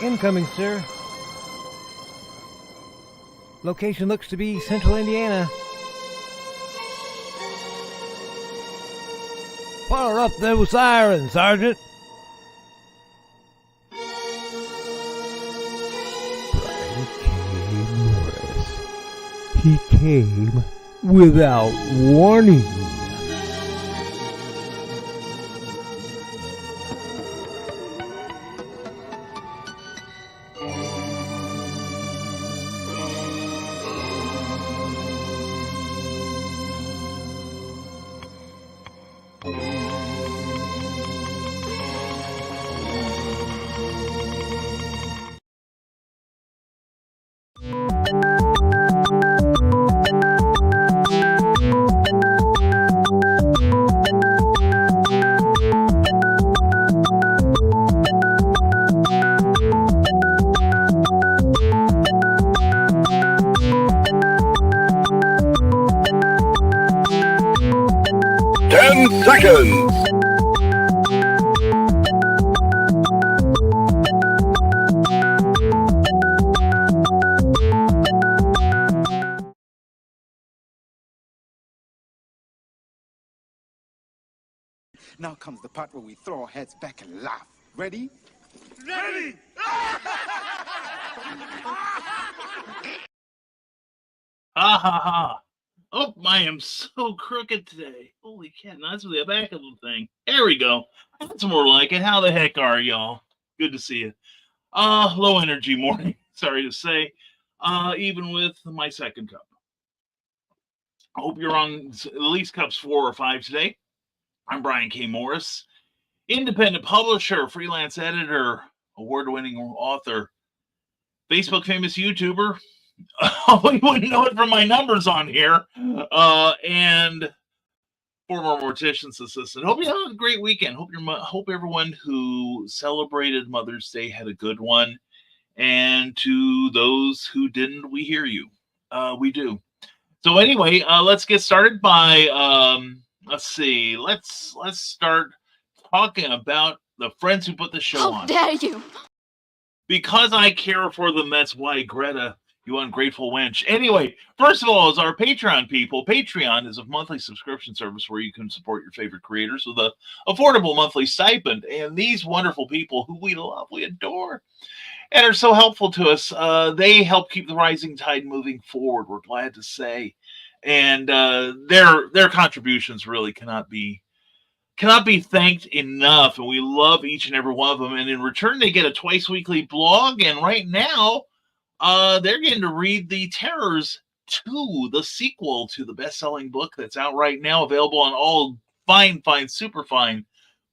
Incoming, sir. Location looks to be Central Indiana. Fire up those sirens, Sergeant. Brian K. Morris. He came without warning. Seconds. Now comes the part where we throw our heads back and laugh. Ready? Ready! Ha ha ha. Oh, I am so crooked today. Holy cat, that's the back of the thing. There we go. That's more like it. How the heck are y'all? Good to see you. Low energy morning, sorry to say. Even with my second cup. I hope you're on at least cups 4 or 5 today. I'm Brian K. Morris, independent publisher, freelance editor, award-winning author, Facebook famous YouTuber. You wouldn't know it from my numbers on here. And former mortician's assistant. Hope you had a great weekend. Hope everyone who celebrated Mother's Day had a good one. And to those who didn't, we hear you. We do. So anyway, let's get started by let's see. Let's start talking about the friends who put the show on. How dare you? Because I care for them, that's why, Greta, you ungrateful wench. Anyway, first of all, is our Patreon people. Patreon is a monthly subscription service where you can support your favorite creators with a affordable monthly stipend. And these wonderful people who we love, we adore, and are so helpful to us, they help keep the rising tide moving forward, we're glad to say. And their contributions really cannot be thanked enough, and we love each and every one of them. And in return, they get a twice weekly blog, and right now, they're getting to read The Terrors 2, the sequel to the best-selling book that's out right now, available on all fine, super fine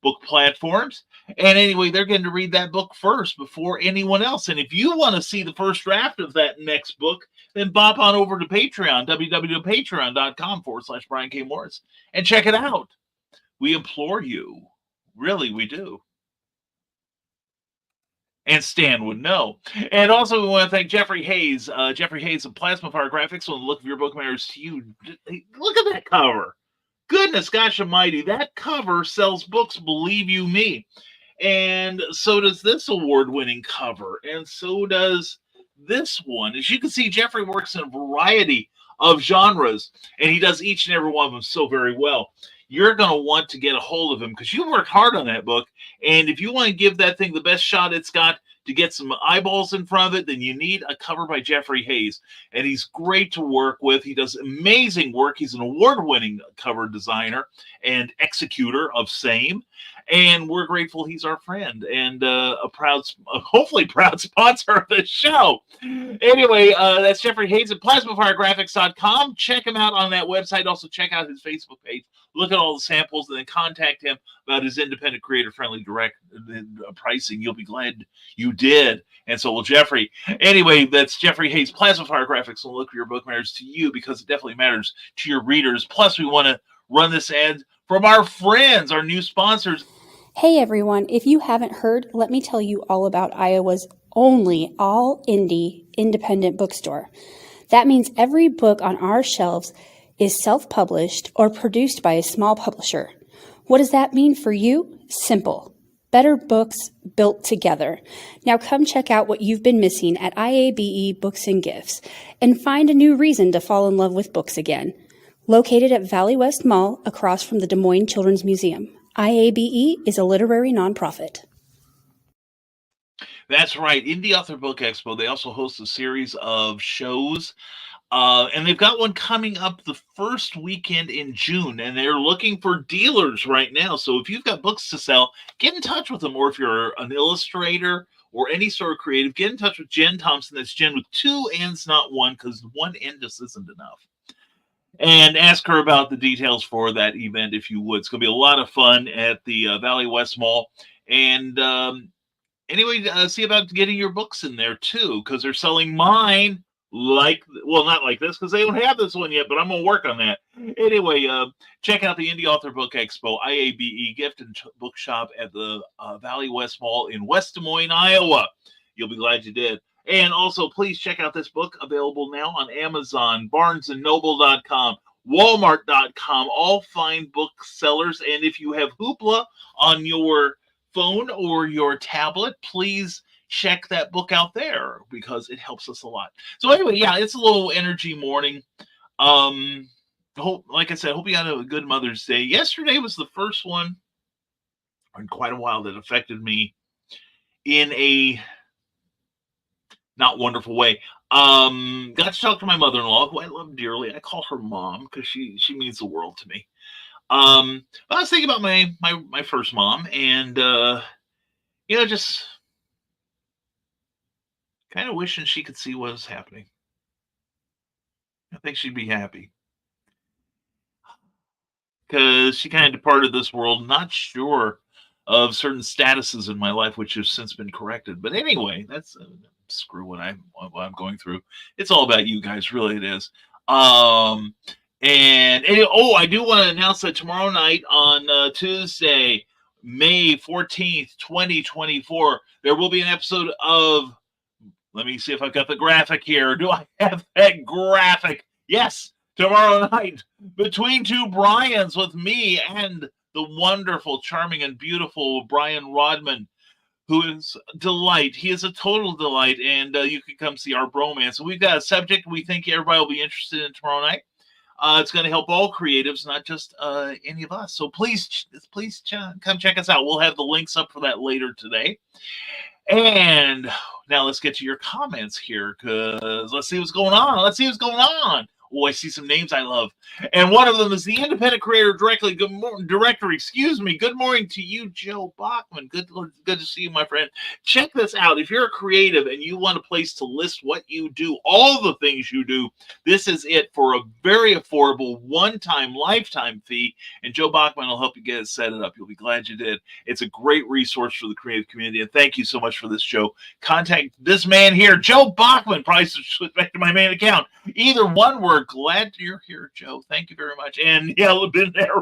book platforms. And anyway, they're getting to read that book first before anyone else. And if you want to see the first draft of that next book, then bop on over to Patreon, www.patreon.com/Brian K. Morris, and check it out. We implore you. Really, we do. And Stan would know. And also, we want to thank Jeffrey Hayes. Jeffrey Hayes of Plasmafire Graphics. When the look of your book matters to you, look at that cover. Goodness gosh almighty, that cover sells books, believe you me. And so does this award-winning cover. And so does this one. As you can see, Jeffrey works in a variety of genres, and he does each and every one of them so very well. You're going to want to get a hold of him because you worked hard on that book. And if you want to give that thing the best shot it's got to get some eyeballs in front of it, then you need a cover by Jeffrey Hayes. And he's great to work with. He does amazing work. He's an award-winning cover designer and executor of same. And we're grateful he's our friend and hopefully proud sponsor of the show. Anyway, that's Jeffrey Hayes at PlasmaFireGraphics.com. Check him out on that website. Also, check out his Facebook page. Look at all the samples and then contact him about his independent creator-friendly direct pricing. You'll be glad you did. And so will Jeffrey. Anyway, that's Jeffrey Hayes, Plasmafire Graphics. Will look for your book matters to you because it definitely matters to your readers. Plus, we want to run this ad from our friends, our new sponsors. Hey everyone, if you haven't heard, let me tell you all about Iowa's only all indie independent bookstore. That means every book on our shelves is self-published or produced by a small publisher. What does that mean for you? Simple. Better books built together. Now come check out what you've been missing at IABE Books and Gifts and find a new reason to fall in love with books again. Located at Valley West Mall across from the Des Moines Children's Museum, IABE is a literary nonprofit. That's right. Indie Author Book Expo. They also host a series of shows. And they've got one coming up the first weekend in June, and they're looking for dealers right now. So if you've got books to sell, get in touch with them. Or if you're an illustrator or any sort of creative, get in touch with Jen Thompson. That's Jen with 2 N's, not 1, because 1 N just isn't enough. And ask her about the details for that event if you would. It's going to be a lot of fun at the Valley West Mall. And anyway, see about getting your books in there too, because they're selling mine. Not like this, because they don't have this one yet, but I'm going to work on that. Anyway, check out the Indie Author Book Expo, IABE Gift and Bookshop at the Valley West Mall in West Des Moines, Iowa. You'll be glad you did. And also, please check out this book, available now on Amazon, BarnesandNoble.com, Walmart.com, all fine booksellers. And if you have Hoopla on your phone or your tablet, please check that book out there, because it helps us a lot. So anyway, yeah, it's a little energy morning. Like I said, hope you had a good Mother's Day. Yesterday was the first one in quite a while that affected me in a not wonderful way. Got to talk to my mother-in-law, who I love dearly. I call her Mom because she means the world to me. I was thinking about my first mom, and just kind of wishing she could see what was happening. I think she'd be happy, because she kind of departed this world, not sure of certain statuses in my life, which have since been corrected. But anyway, that's screw what I'm going through. It's all about you guys, really. It is. I do want to announce that tomorrow night on Tuesday, May 14th, 2024, there will be an episode of, let me see if I've got the graphic here. Do I have that graphic? Yes, tomorrow night, Between Two Bryans, with me and the wonderful, charming, and beautiful Brian Rodman, who is a delight. He is a total delight, and you can come see our bromance. So we've got a subject we think everybody will be interested in tomorrow night. It's going to help all creatives, not just any of us. So please come check us out. We'll have the links up for that later today. And now let's get to your comments here, because let's see what's going on. Oh, I see some names I love. And one of them is the independent creator directory. Good morning to you, Joe Bachman. Good to see you, my friend. Check this out. If you're a creative and you want a place to list what you do, all the things you do, this is it for a very affordable one-time lifetime fee. And Joe Bachman will help you get it set up. You'll be glad you did. It's a great resource for the creative community. And thank you so much for this, Joe. Contact this man here, Joe Bachman. Probably switch back to my main account. Either one word. Glad you're here, Joe. Thank you very much. And yeah, we've been there.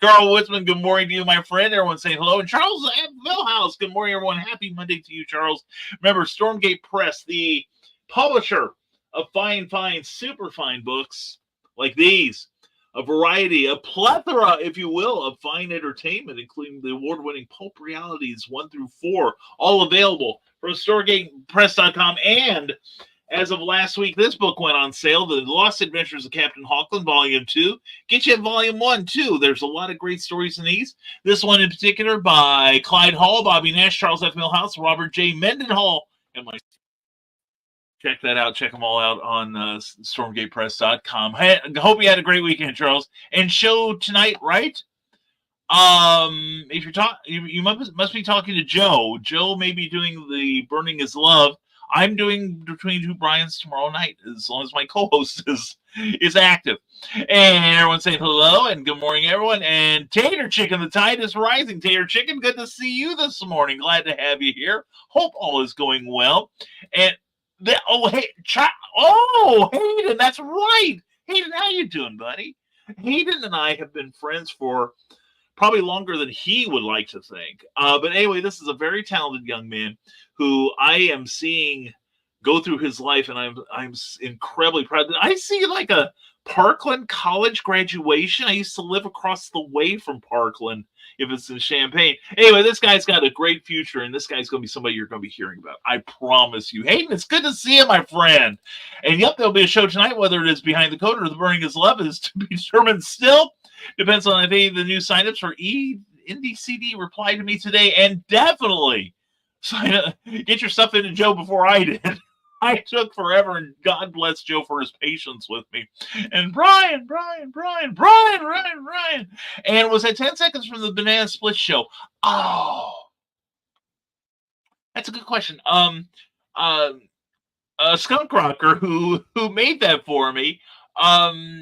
Carl Witzman, good morning to you, my friend. Everyone saying hello. And Charles Millhouse, good morning, everyone. Happy Monday to you, Charles. Remember, Stormgate Press, the publisher of fine, super fine books like these. A variety, a plethora, if you will, of fine entertainment, including the award-winning Pulp Realities 1 through 4, all available from StoregatePress.com. And as of last week, this book went on sale, The Lost Adventures of Captain Hawkland, Volume 2. Get you at Volume 1, too. There's a lot of great stories in these. This one in particular by Clyde Hall, Bobby Nash, Charles F. Millhouse, Robert J. Mendenhall, and myself. Check that out. Check them all out on StormgatePress.com. I hope you had a great weekend, Charles. And show tonight, right? If you're you must be talking to Joe. Joe may be doing the Burning His Love. I'm doing Between Two Bryans tomorrow night, as long as my co-host is active. And everyone's saying hello and good morning, everyone. And Tater Chicken, the tide is rising. Tater Chicken, good to see you this morning. Glad to have you here. Hope all is going well. And Hayden, that's right. Hayden, how you doing, buddy? Hayden and I have been friends for probably longer than he would like to think. But anyway, this is a very talented young man who I am seeing go through his life, and I'm incredibly proud. I see like a Parkland College graduation. I used to live across the way from Parkland if it's in Champaign. Anyway, this guy's got a great future, and this guy's going to be somebody you're going to be hearing about. I promise you. Hayden, it's good to see you, my friend. And yep, there'll be a show tonight, whether it is Behind the Code or The Burning Is Love is to be determined still. Depends on if any of the new signups for Indie CD reply to me today, and definitely sign up, get your stuff into Joe before I did. I took forever, and God bless Joe for his patience with me. And Brian. And was that 10 seconds from the Banana Split show? Oh, that's a good question. Skunk Rocker, who made that for me, Kyle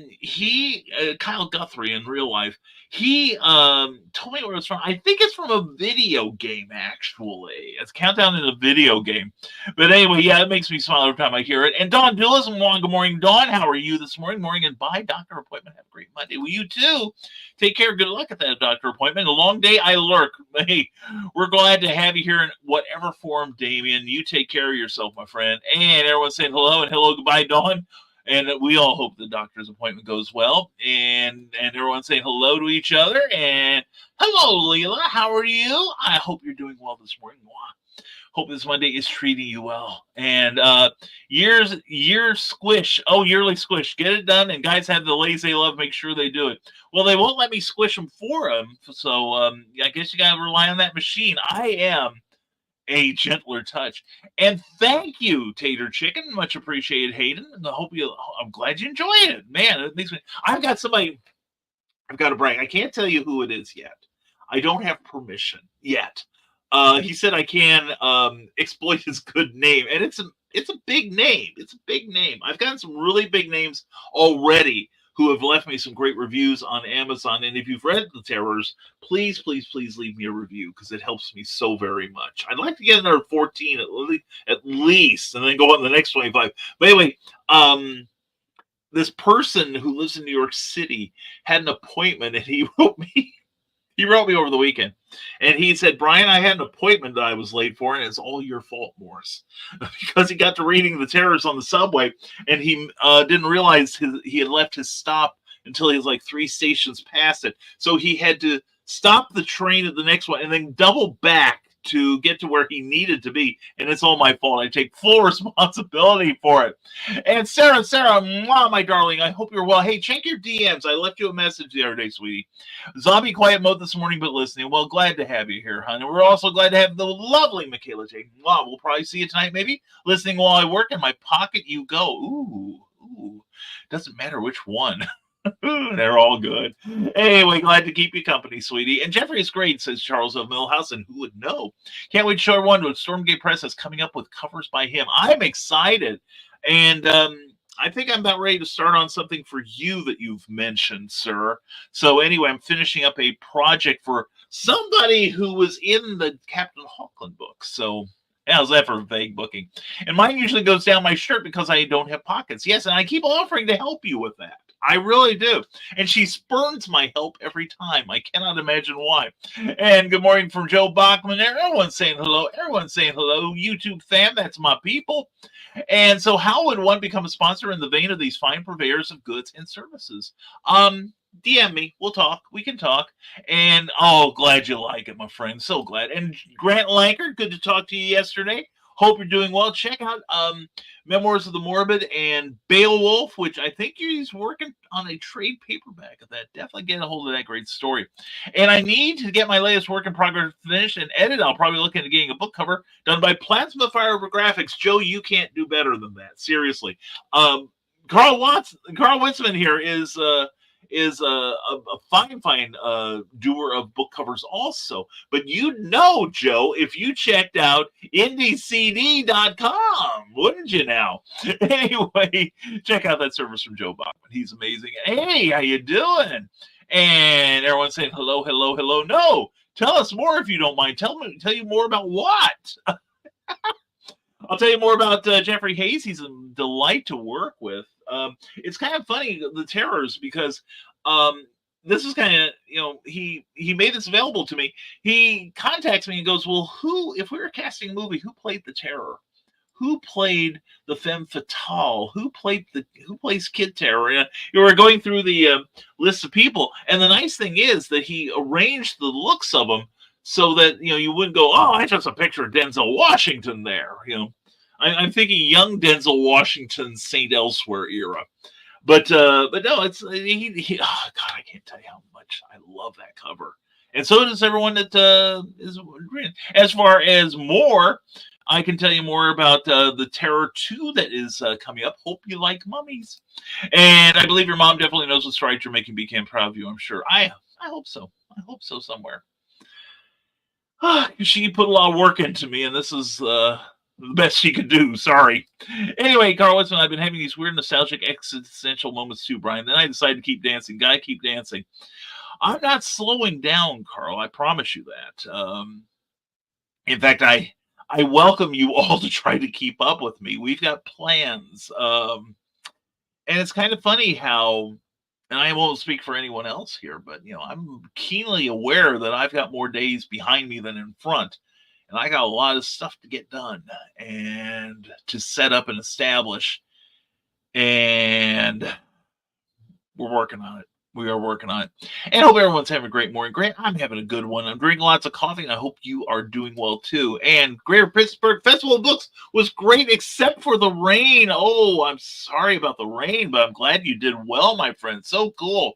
Guthrie in real life, he told me where it's from. I think it's from a video game, actually. It's Countdown in a video game. But anyway, yeah, it makes me smile every time I hear it. And Dawn Dualism, good morning, Dawn. How are you this morning? Morning, and bye, doctor appointment. Have a great Monday. Well, you too. Take care. Good luck at that doctor appointment. A long day, I lurk. Hey, we're glad to have you here in whatever form, Damien. You take care of yourself, my friend. And everyone's saying hello and hello, goodbye, Dawn. And we all hope the doctor's appointment goes well. And everyone's saying hello to each other. And hello, Leela. How are you? I hope you're doing well this morning. Hope this Monday is treating you well. And year squish. Oh, yearly squish. Get it done. And guys have the lays they love. Make sure they do it. Well, they won't let me squish them for them. So I guess you got to rely on that machine. I am a gentler touch. And thank you, Tater Chicken. Much appreciated, Hayden. And I'm glad you enjoyed it. Man, it makes me. I've got to brag. I can't tell you who it is yet. I don't have permission yet. He said I can exploit his good name, and it's a big name. It's a big name. I've gotten some really big names already who have left me some great reviews on Amazon. And if you've read The Terrors, please leave me a review, because it helps me so very much. I'd like to get another 14 at least, and then go on to the next 25. But anyway, this person who lives in New York City had an appointment, and he wrote me over the weekend, and he said, Brian, I had an appointment that I was late for, and it's all your fault, Morris, because he got to reading The Terrors on the subway, and he didn't realize he had left his stop until he was like 3 stations past it. So he had to stop the train at the next one and then double back to get to where he needed to be. And it's all my fault. I take full responsibility for it. And Sarah, mwah, my darling, I hope you're well. Hey, check your DMs. I left you a message the other day, sweetie. Zombie quiet mode this morning, but listening. Well, glad to have you here, hon. And we're also glad to have the lovely Michaela J. Mwah. We'll probably see you tonight, maybe. Listening while I work. In my pocket you go. Ooh. Doesn't matter which one. They're all good. Anyway, glad to keep you company, sweetie. And Jeffrey is great, says Charles of Millhouse, and who would know? Can't wait to show everyone what Stormgate Press is coming up with covers by him. I'm excited. And I think I'm about ready to start on something for you that you've mentioned, sir. So anyway, I'm finishing up a project for somebody who was in the Captain Hawkland book. So how's that for vague booking? And mine usually goes down my shirt because I don't have pockets. Yes, and I keep offering to help you with that. I really do. And she spurns my help every time. I cannot imagine why. And good morning from Joe Bachman there. Everyone's saying hello. YouTube fam, that's my people. And so how would one become a sponsor in the vein of these fine purveyors of goods and services? DM me. We'll talk. We can talk. And glad you like it, my friend. So glad. And Grant Lanker, good to talk to you yesterday. Hope you're doing well. Check out Memoirs of the Morbid and Beowulf, which I think he's working on a trade paperback of that. Definitely get a hold of that great story. And I need to get my latest work in progress finished and edited. I'll probably look into getting a book cover done by Plasma Fire Graphics. Joe, you can't do better than that. Seriously. Carl Witzman here is a fine doer of book covers also. But Joe, if you checked out IndieCD.com, wouldn't you now? Anyway, check out that service from Joe Bachman. He's amazing. Hey, how you doing? And everyone's saying hello. No, tell us more if you don't mind. Tell you more about what? I'll tell you more about Jeffrey Hayes. He's a delight to work with. It's kind of funny, The Terrors, because this is kind of, he made this available to me. He contacts me and goes, well, if we were casting a movie, who played the Terror? who played the femme fatale, who plays Kid Terror. You were going through the list of people, and the nice thing is that he arranged the looks of them so that you wouldn't go, oh, I just a picture of Denzel Washington there. I'm thinking young Denzel Washington, St. Elsewhere era. But no, it's he. Oh God, I can't tell you how much I love that cover, and so does everyone that is reading. As far as more, I can tell you more about the Terror 2 that is coming up. Hope you like mummies, and I believe your mom definitely knows what strides you're making. Became proud of you. I'm sure. I hope so. I hope so somewhere. She put a lot of work into me, and this is the best she could do. Sorry. Anyway, Carl Winston, I've been having these weird nostalgic existential moments too, Brian. Then I decided to keep dancing. Gotta keep dancing. I'm not slowing down, Carl. I promise you that. In fact, I welcome you all to try to keep up with me. We've got plans. And it's kind of funny how, and I won't speak for anyone else here, but I'm keenly aware that I've got more days behind me than in front. And I got a lot of stuff to get done and to set up and establish. And we're working on it. We are working on it. And I hope everyone's having a great morning. Grant, I'm having a good one. I'm drinking lots of coffee, and I hope you are doing well, too. And Greater Pittsburgh Festival of Books was great, except for the rain. Oh, I'm sorry about the rain, but I'm glad you did well, my friend. So cool.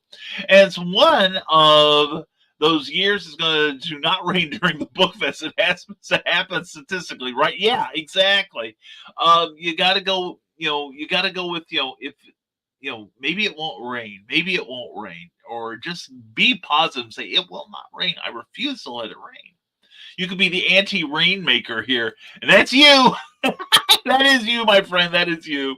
And it's one of those years is going to not rain during the book fest. It has to happen statistically, right? Yeah, exactly. You got to go. You got to go with if maybe it won't rain. Maybe it won't rain, or just be positive and say it will not rain. I refuse to let it rain. You could be the anti-rain maker here, and that's you. That is you, my friend. That is you.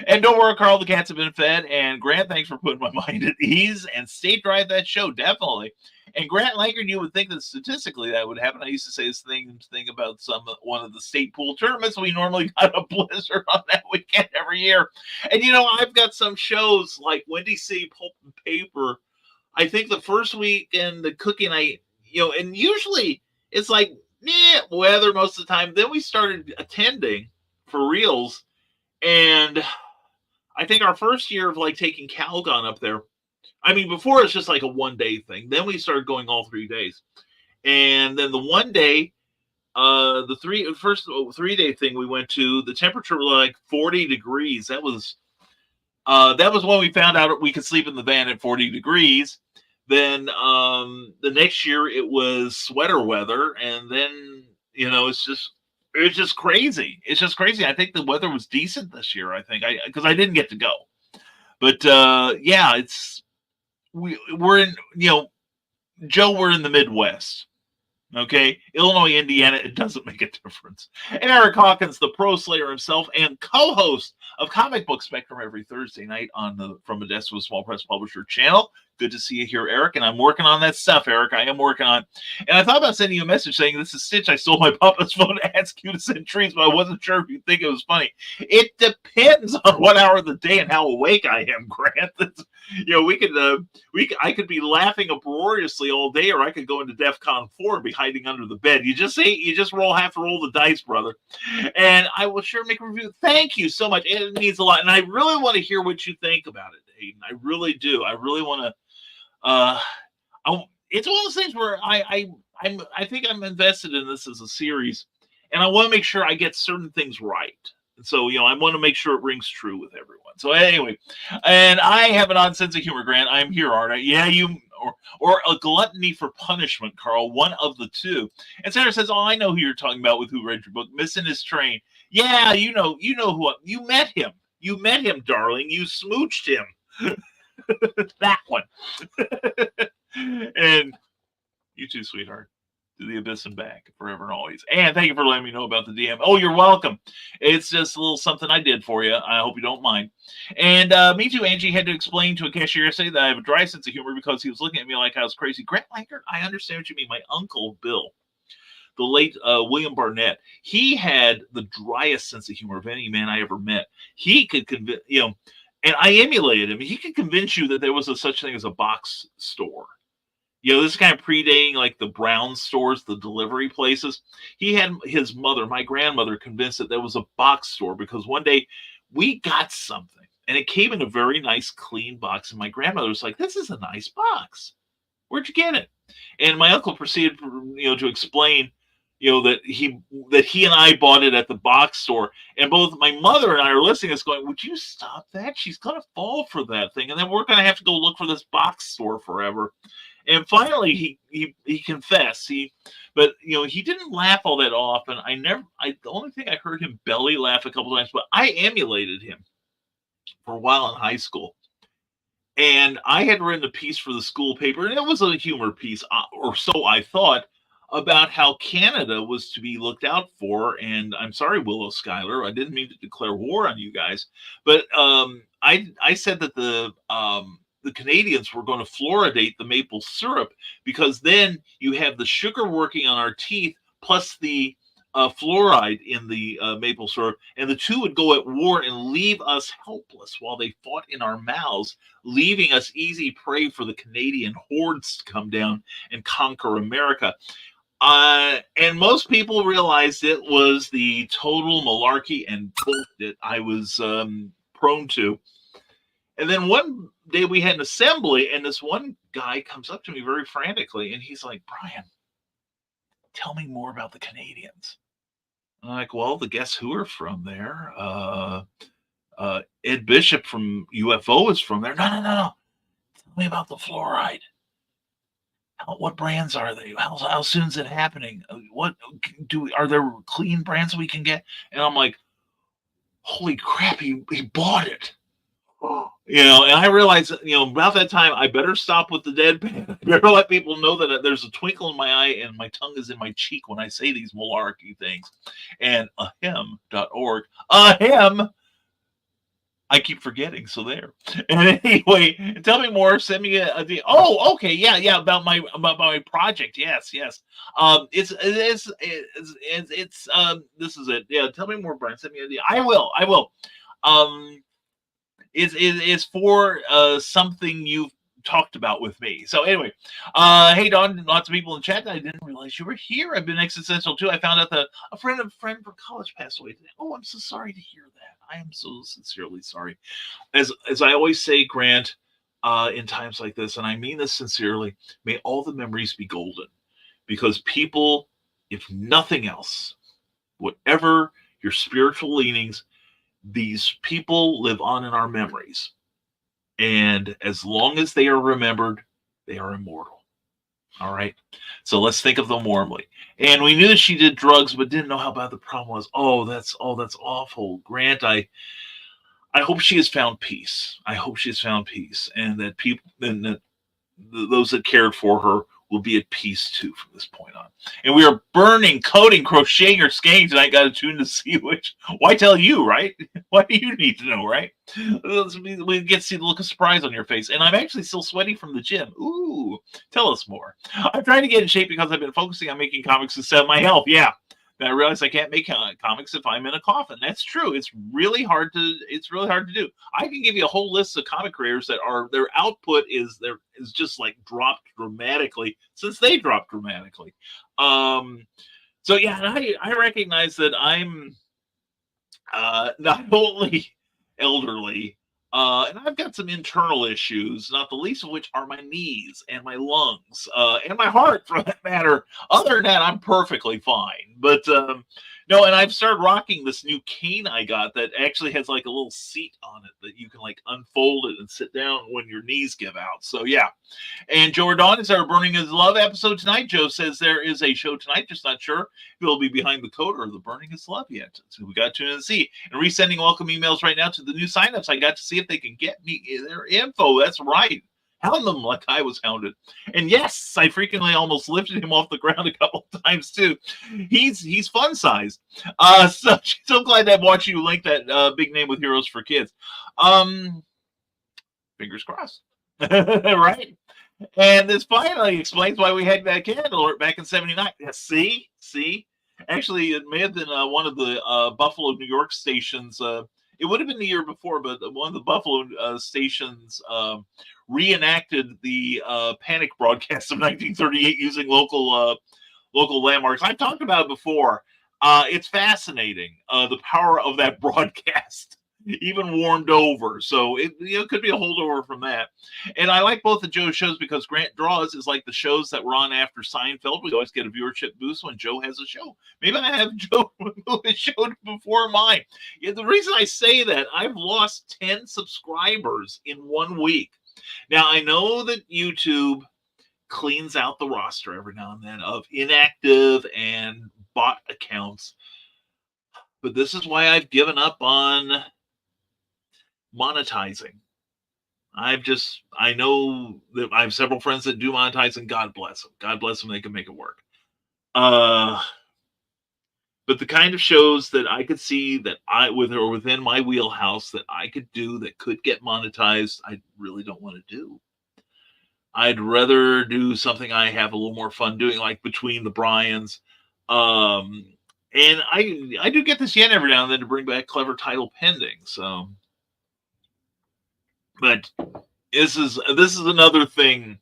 And don't worry, Carl, the cats have been fed. And Grant, thanks for putting my mind at ease. And stay dry at that show, definitely. And Grant Lankard, you would think that statistically that would happen. I used to say this thing about one of the state pool tournaments. We normally got a blizzard on that weekend every year. And I've got some shows like Windy City Pulp and Paper. I think the first weekend, the cookie night, and usually it's like weather most of the time. Then we started attending for reals, and I think our first year of like taking Calgon up there. I mean, before it's just like a 1-day thing. Then we started going all 3 days. And then the one day, the first 3-day thing we went to, the temperature was like 40 degrees. That was when we found out we could sleep in the van at 40 degrees. Then the next year it was sweater weather. And then, it's just crazy. It's just crazy. I think the weather was decent this year, because I didn't get to go. But yeah, we're in, Joe, we're in the Midwest. Okay, Illinois, Indiana, it doesn't make a difference. And Eric Hawkins, the pro slayer himself and co-host of Comic Book Spectrum every Thursday night on From a Desk with Small Press Publisher channel. Good to see you here, Eric. And I'm working on that stuff, Eric. I am working on. And I thought about sending you a message saying, this is Stitch. I stole my Papa's phone to ask you to send treats, but I wasn't sure if you'd think it was funny. It depends on what hour of the day and how awake I am, Grant. I could be laughing uproariously all day, or I could go into DEFCON 4 and be hiding under the bed. You just have to roll the dice, brother. And I will sure make a review. Thank you so much. It means a lot. And I really want to hear what you think about it, Hayden. I really do. I really want to. It's one of those things where I think I'm invested in this as a series, and I want to make sure I get certain things right. And so, I want to make sure it rings true with everyone. So anyway, and I have an odd sense of humor, Grant. I'm here, aren't I? Yeah, or a gluttony for punishment, Carl. One of the two. And Sarah says, "Oh, I know who you're talking about with who read your book, Missing His Train." Yeah, you know who you met him. You met him, darling. You smooched him. That one. And you too, sweetheart. To the abyss and back, forever and always. And thank you for letting me know about the DM. Oh, you're welcome. It's just a little something I did for you. I hope you don't mind. And me too, Angie had to explain to a cashier yesterday that I have a dry sense of humor because he was looking at me like I was crazy. Grant Lankard, I understand what you mean. My uncle, Bill, the late William Barnett, he had the driest sense of humor of any man I ever met. He could convince, and I emulated him. He could convince you that there was such thing as a box store. This is kind of predating like the Brown stores, the delivery places. He had his mother, my grandmother, convinced that there was a box store because one day we got something and it came in a very nice, clean box. And my grandmother was like, "This is a nice box. Where'd you get it?" And my uncle proceeded, to explain, that he and I bought it at the box store. And both my mother and I are listening to this going, "Would you stop that? She's gonna fall for that thing, and then we're gonna have to go look for this box store forever." And finally, he confessed. But he didn't laugh all that often. The only thing I heard him belly laugh a couple times, but I emulated him for a while in high school. And I had written a piece for the school paper, and it was a humor piece, or so I thought, about how Canada was to be looked out for. And I'm sorry, Willow Schuyler, I didn't mean to declare war on you guys, but I said that the Canadians were going to fluoridate the maple syrup because then you have the sugar working on our teeth plus the fluoride in the maple syrup, and the two would go at war and leave us helpless while they fought in our mouths, leaving us easy prey for the Canadian hordes to come down and conquer America. And most people realized it was the total malarkey and bullshit I was prone to. And then one day we had an assembly, and this one guy comes up to me very frantically, and he's like, "Brian, tell me more about the Canadians." I'm like, "Well, the Guess Who are from there. Ed Bishop from UFO is from there." No. Tell me about the fluoride. What brands are they? How soon is it happening? Are there clean brands we can get? And I'm like, holy crap, he bought it. And I realized, about that time, I better stop with the deadpan. I better let people know that there's a twinkle in my eye and my tongue is in my cheek when I say these malarkey things. And ahem.org, ahem, I keep forgetting, so there. And anyway, tell me more. Send me okay, yeah, about my project. Yes. This is it. Yeah, tell me more, Brian. Send me an idea. I will. It's for something you've talked about with me. So anyway, hey Don, lots of people in chat. I didn't realize you were here. I've been existential too. I found out that a friend from college passed away today. Oh, I'm so sorry to hear that. I am so sincerely sorry. As I always say, Grant, in times like this, and I mean this sincerely, may all the memories be golden, because people, if nothing else, whatever your spiritual leanings, these people live on in our memories. And as long as they are remembered, they are immortal. All right. So let's think of them warmly. And we knew that she did drugs, but didn't know how bad the problem was. That's awful. Grant, I hope she has found peace. I hope she has found peace, and that people, and that those that cared for her will be at peace too from this point on. And we are burning, coding, crocheting, or scanning tonight. Got to tune to see which. Why tell you, right? Why do you need to know, right? We get to see the look of surprise on your face. And I'm actually still sweaty from the gym. Ooh, tell us more. I'm trying to get in shape because I've been focusing on making comics instead of my health. Yeah. And I realize I can't make comics if I'm in a coffin. That's true. It's really hard to do. I can give you a whole list of comic creators that their output is just like dropped dramatically since they dropped dramatically. So yeah, I recognize that I'm not only elderly, and I've got some internal issues, not the least of which are my knees and my lungs, and my heart, for that matter. Other than that, I'm perfectly fine. But no, and I've started rocking this new cane I got that actually has like a little seat on it that you can like unfold it and sit down when your knees give out. So yeah. And Joe Ordon is our Burning Is Love episode tonight. Joe says there is a show tonight, just not sure if it'll be behind the code or the Burning Is Love yet. So we got to tune in and see. And resending welcome emails right now to the new signups. I got to see if they can get me their info. That's right. Hound them like I was hounded. And yes, I frequently almost lifted him off the ground a couple of times too. He's fun sized. So glad to watch you link that big name with Heroes for Kids. Fingers crossed. Right? And this finally explains why we had that candle alert back in '79. Yeah, see? Actually, it may have been one of the Buffalo, New York stations it would have been the year before, but one of the Buffalo stations reenacted the Panic broadcast of 1938 using local landmarks. I've talked about it before. It's fascinating, the power of that broadcast, even warmed over. So it could be a holdover from that. And I like both of Joe's shows because Grant Draws is like the shows that were on after Seinfeld. We always get a viewership boost when Joe has a show. Maybe I have Joe his show before mine. Yeah, the reason I say that, I've lost 10 subscribers in 1 week. Now, I know that YouTube cleans out the roster every now and then of inactive and bot accounts, but this is why I've given up on monetizing. I know that I have several friends that do monetize, and God bless them. God bless them, they can make it work. But the kind of shows that I could see that within my wheelhouse that I could do that could get monetized, I really don't want to do. I'd rather do something I have a little more fun doing, like Between the Bryans. And I do get this yen every now and then to bring back Clever Title Pending. So, but this is another thing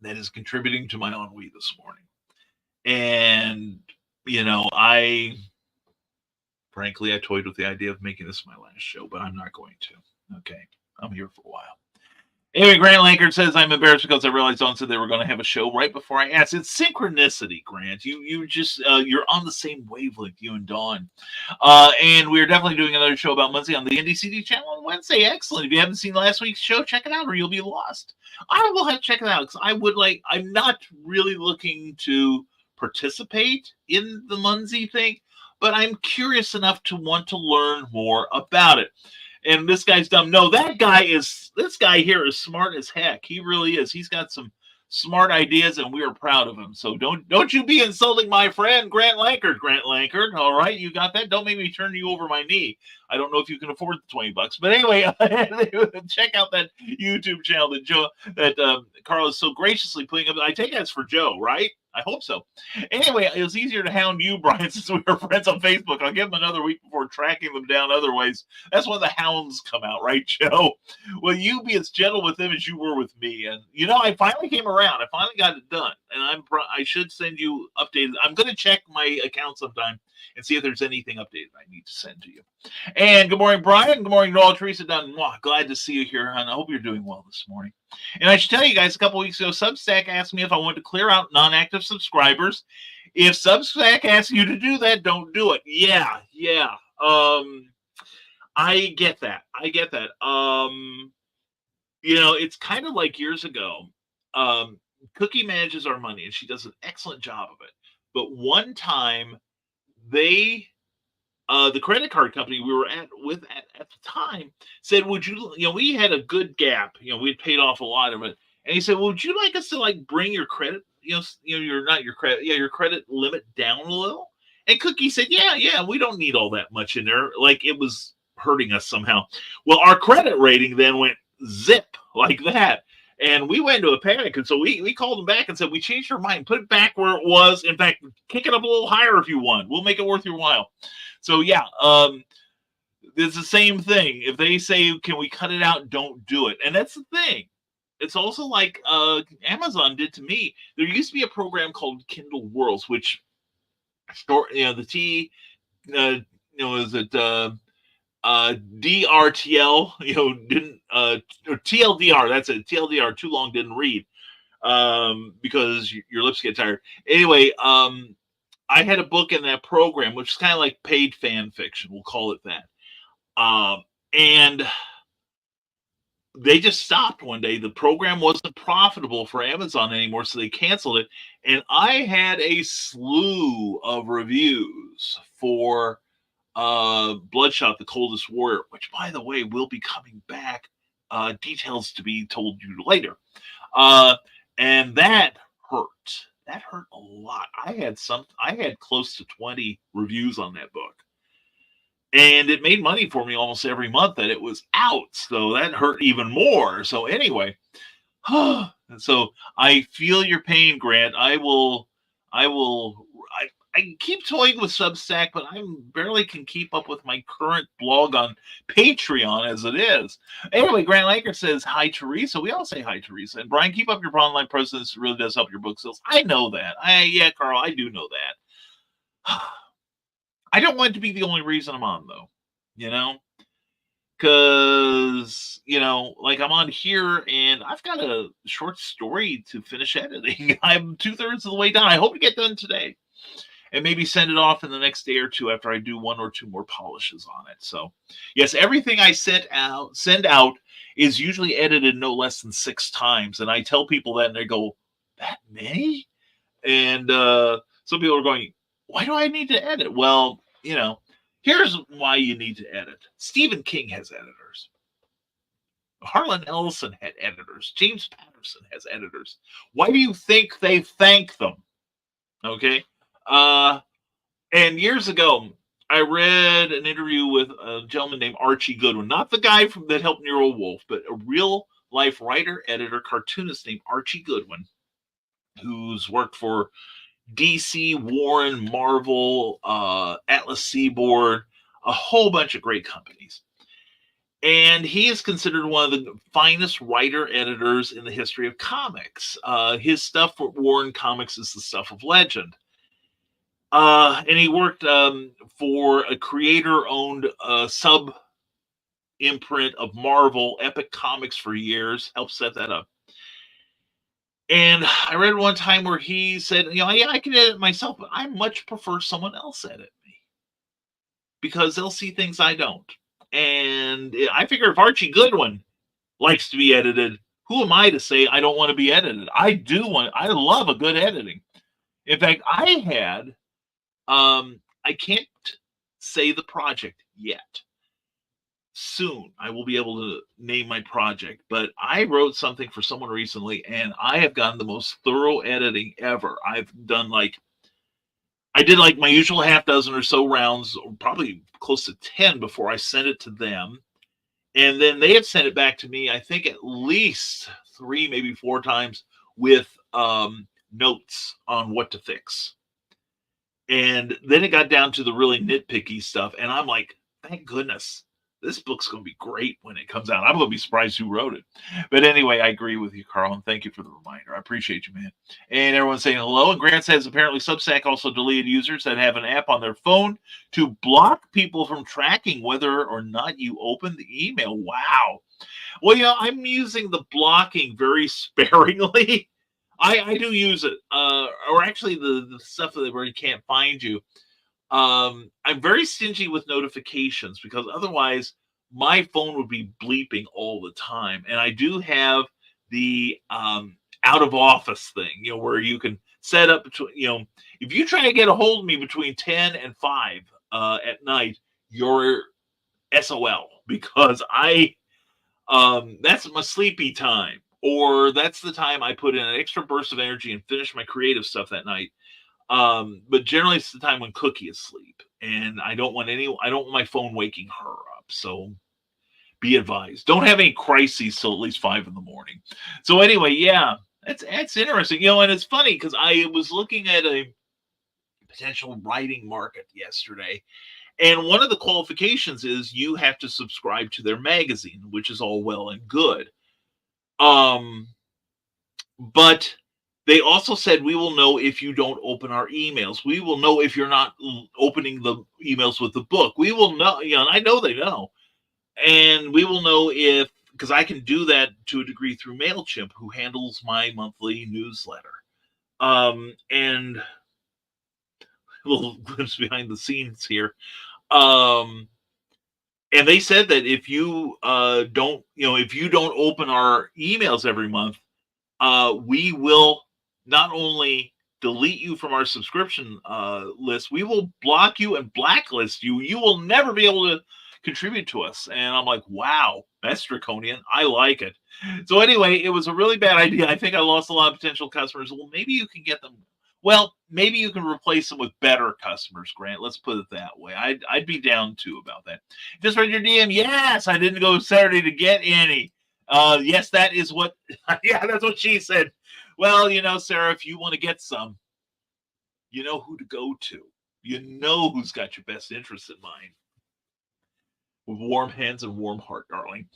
that is contributing to my ennui this morning. And frankly, I toyed with the idea of making this my last show, but I'm not going to. Okay, I'm here for a while. Anyway, Grant Lankard says, I'm embarrassed because I realized Dawn said they were going to have a show right before I asked. It's synchronicity, Grant. You just, you're on the same wavelength, you and Dawn. And we're definitely doing another show about Muncie on the NDCD channel on Wednesday. Excellent. If you haven't seen last week's show, check it out or you'll be lost. I will have to check it out because I'm not really looking to participate in the Muncie thing, but I'm curious enough to want to learn more about it. And this guy's dumb. No, this guy here is smart as heck. He really is. He's got some smart ideas, and we are proud of him. So don't you be insulting my friend, Grant Lankard. Grant Lankard, all right? You got that? Don't make me turn you over my knee. I don't know if you can afford the $20. But anyway, check out that YouTube channel that Carl is so graciously putting up. I take that's for Joe, right? I hope so. Anyway, it was easier to hound you, Brian, since we were friends on Facebook. I'll give them another week before tracking them down other ways. That's when the hounds come out, right, Joe? Will you be as gentle with them as you were with me? And, I finally came around. I finally got it done. And I should send you updated. I'm going to check my account sometime and see if there's anything updated I need to send to you. And good morning, Brian. Good morning to all. Teresa Dunn. Glad to see you here, hon. I hope you're doing well this morning. And I should tell you guys, a couple weeks ago, Substack asked me if I wanted to clear out non-active subscribers. If Substack asks you to do that, don't do it. Yeah. I get that. It's kind of like years ago. Cookie manages our money, and she does an excellent job of it. But one time, the credit card company we were at the time said, would you, we had a good gap, we'd paid off a lot of it. And he said, well, would you like us to bring your credit, your credit limit down a little? And Cookie said, yeah, we don't need all that much in there. Like it was hurting us somehow. Well, our credit rating then went zip like that. And we went into a panic. And so we called them back and said, we changed our mind, put it back where it was. In fact, kick it up a little higher if you want. We'll make it worth your while. So, yeah, it's the same thing. If they say, can we cut it out? Don't do it. And that's the thing. It's also like Amazon did to me. There used to be a program called Kindle Worlds, which, the T, is it DRTL, didn't, or TLDR, that's it. TLDR, too long, didn't read, because your lips get tired. Anyway, I had a book in that program, which is kind of like paid fan fiction. We'll call it that. And they just stopped one day. The program wasn't profitable for Amazon anymore, so they canceled it. And I had a slew of reviews for Bloodshot, The Coldest Warrior, which, by the way, will be coming back. Details to be told you later. And that hurt. That hurt a lot. I had close to 20 reviews on that book. And it made money for me almost every month that it was out. So that hurt even more. So anyway, so I feel your pain, Grant. I I keep toying with Substack, but I barely can keep up with my current blog on Patreon as it is. Anyway, Grant Laker says, hi, Teresa. We all say hi, Teresa. And Brian, keep up your online presence. It really does help your book sales. I know that. Yeah, Carl, I do know that. I don't want it to be the only reason I'm on, though, you know? Because, you know, like I'm on here and I've got a short story to finish editing. I'm 2/3 of the way done. I hope to get done today and maybe send it off in the next day or two after I do 1 or 2 more polishes on it. So, yes, everything I send out is usually edited no less than 6 times. And I tell people that and they go, that many? And some people are going, why do I need to edit? Well, you know, here's why you need to edit. Stephen King has editors. Harlan Ellison had editors. James Patterson has editors. Why do you think they thank them? Okay. And years ago, I read an interview with a gentleman named Archie Goodwin, not the guy that helped Nero Wolfe, but a real life writer, editor, cartoonist named Archie Goodwin, who's worked for DC, Warren, Marvel, Atlas Seaboard, a whole bunch of great companies. And he is considered one of the finest writer editors in the history of comics. His stuff for Warren Comics is the stuff of legend. And he worked for a creator-owned sub-imprint of Marvel, Epic Comics, for years, helped set that up. And I read one time where he said, you know, yeah, I can edit myself, but I much prefer someone else edit me because they'll see things I don't. And I figure if Archie Goodwin likes to be edited, who am I to say I don't want to be edited? I love a good editing. In fact, I can't say the project yet. Soon I will be able to name my project, but I wrote something for someone recently and I have gotten the most thorough editing ever. I did like my usual half dozen or so rounds, probably close to 10 before I sent it to them. And then they had sent it back to me, I think at least 3, maybe 4 times with notes on what to fix. And then it got down to the really nitpicky stuff. And I'm like, thank goodness. This book's going to be great when it comes out. I'm going to be surprised who wrote it. But anyway, I agree with you, Carl, and thank you for the reminder. I appreciate you, man. And everyone's saying hello. And Grant says apparently Substack also deleted users that have an app on their phone to block people from tracking whether or not you open the email. Wow. Well, you know, I'm using the blocking very sparingly. I do use it. Or actually the stuff where you can't find you. I'm very stingy with notifications because otherwise my phone would be bleeping all the time. And I do have the out of office thing, you know, where you can set up between, you know, if you try to get a hold of me between 10 and 5 at night, you're SOL because that's my sleepy time, or that's the time I put in an extra burst of energy and finish my creative stuff that night. But generally it's the time when Cookie is asleep and I don't want my phone waking her up. So be advised, don't have any crises till at least 5 in the morning. So anyway, yeah, that's interesting, you know, and it's funny because I was looking at a potential writing market yesterday. And one of the qualifications is you have to subscribe to their magazine, which is all well and good. But they also said, we will know if you don't open our emails. We will know if you're not opening the emails with the book. We will know, you know, and I know they know. And we will know if, because I can do that to a degree through MailChimp, who handles my monthly newsletter. And a little glimpse behind the scenes here. And they said that if you don't open our emails every month, we will not only delete you from our subscription list, we will block you and blacklist you. You will never be able to contribute to us. And I'm like, wow, that's draconian. I like it. So anyway, it was a really bad idea. I think I lost a lot of potential customers. Well, maybe you can get them. Well, maybe you can replace them with better customers, Grant. Let's put it that way. I'd be down too about that. Just read your DM. Yes, I didn't go Saturday to get any. Yes, that is what. Yeah, that's what she said. Well, you know, Sarah, if you want to get some, You know who to go to. You know who's got your best interests in mind. With warm hands and warm heart, darling.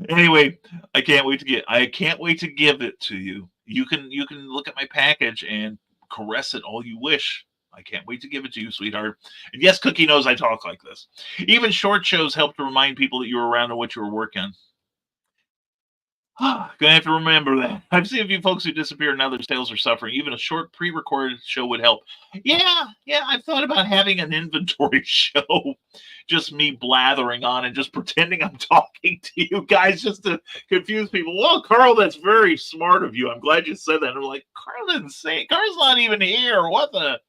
Anyway, I can't wait to give it to you. You can look at my package and caress it all you wish. I can't wait to give it to you, sweetheart. And yes, Cookie knows I talk like this. Even short shows help to remind people that you were around and what you were working on. Gonna have to remember that. I've seen a few folks who disappear and now their sales are suffering. Even a short pre-recorded show would help. Yeah, I've thought about having an inventory show. Just me blathering on and just pretending I'm talking to you guys just to confuse people. Well, Carl, that's very smart of you. I'm glad you said that. And I'm like, Carl didn't say it. Carl's not even here. What the?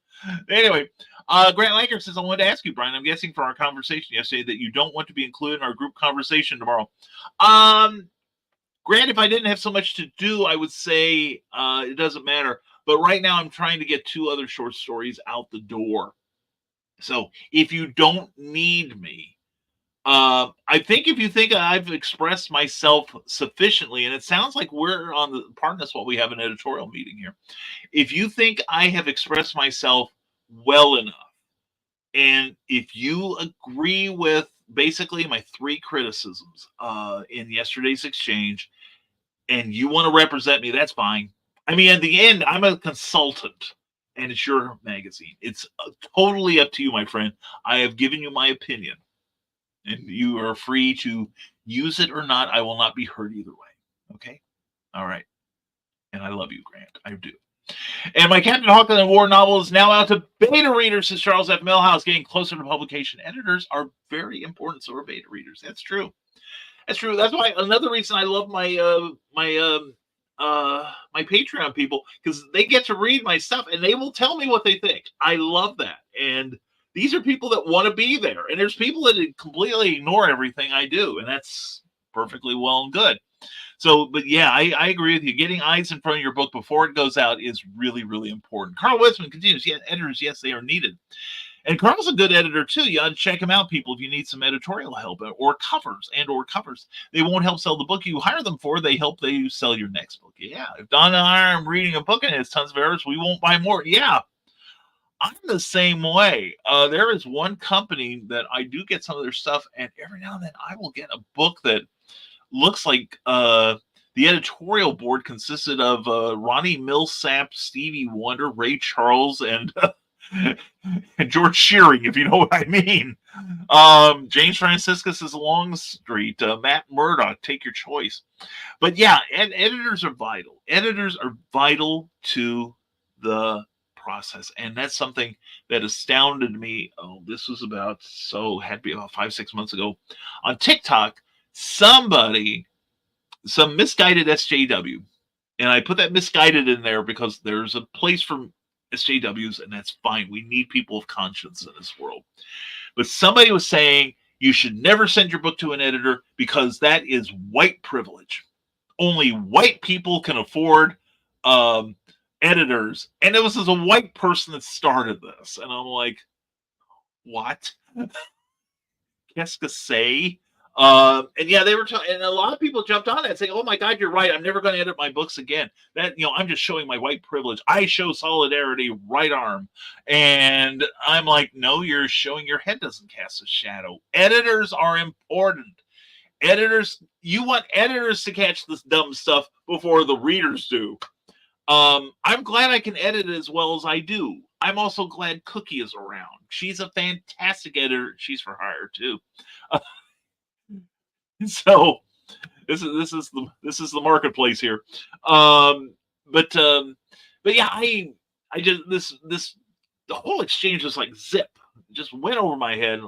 Anyway, Grant Langer says, I wanted to ask you, Brian, I'm guessing for our conversation yesterday that you don't want to be included in our group conversation tomorrow. Grant, if I didn't have so much to do, I would say it doesn't matter. But right now I'm trying to get 2 other short stories out the door. So if you don't need me, I think if you think I've expressed myself sufficiently, and it sounds like we're on the pardon us while we have an editorial meeting here. If you think I have expressed myself well enough, and if you agree with basically my 3 criticisms in yesterday's exchange, and you want to represent me, that's fine. I mean, at the end, I'm a consultant, and it's your magazine. It's totally up to you, my friend. I have given you my opinion, and you are free to use it or not. I will not be hurt either way. Okay? All right. And I love you, Grant. I do. And my Captain Hawkins and War novel is now out to beta readers, says Charles F. Millhouse. Getting closer to publication. Editors are very important, so are beta readers. That's true. That's true. That's why another reason I love my my Patreon people, because they get to read my stuff and they will tell me what they think. I love that. And these are people that want to be there. And there's people that completely ignore everything I do, and that's perfectly well and good. So, but yeah, I agree with you. Getting eyes in front of your book before it goes out is really, really important. Carl Westman continues, yeah, editors, yes, they are needed. And Carl's a good editor, too. You ought to check him out, people, if you need some editorial help or covers. They won't help sell the book you hire them for. They help you sell your next book. Yeah, if Don and I are reading a book and it has tons of errors, we won't buy more. Yeah, I'm the same way. There is one company that I do get some of their stuff, and every now and then I will get a book that looks like the editorial board consisted of Ronnie Millsap, Stevie Wonder, Ray Charles, and George Shearing, if you know what I mean. James Franciscus is Longstreet, Matt Murdock, take your choice. But yeah, editors are vital. Editors are vital to the process, and that's something that astounded me. This was had to be about 5-6 months ago on TikTok. Some misguided SJW, and I put that misguided in there because there's a place for SJWs, and that's fine. We need people of conscience in this world. But somebody was saying you should never send your book to an editor because that is white privilege. Only white people can afford editors. And it was as a white person that started this. And I'm like, what? Qu'est-ce que c'est? And yeah, they were and a lot of people jumped on that saying, oh my God, you're right. I'm never going to edit my books again. That, I'm just showing my white privilege. I show solidarity, right arm. And I'm like, no, you're showing your head doesn't cast a shadow. Editors are important. You want editors to catch this dumb stuff before the readers do. I'm glad I can edit it as well as I do. I'm also glad Cookie is around. She's a fantastic editor. She's for hire too. So this is the marketplace here. But yeah, I just the whole exchange was like zip, just went over my head,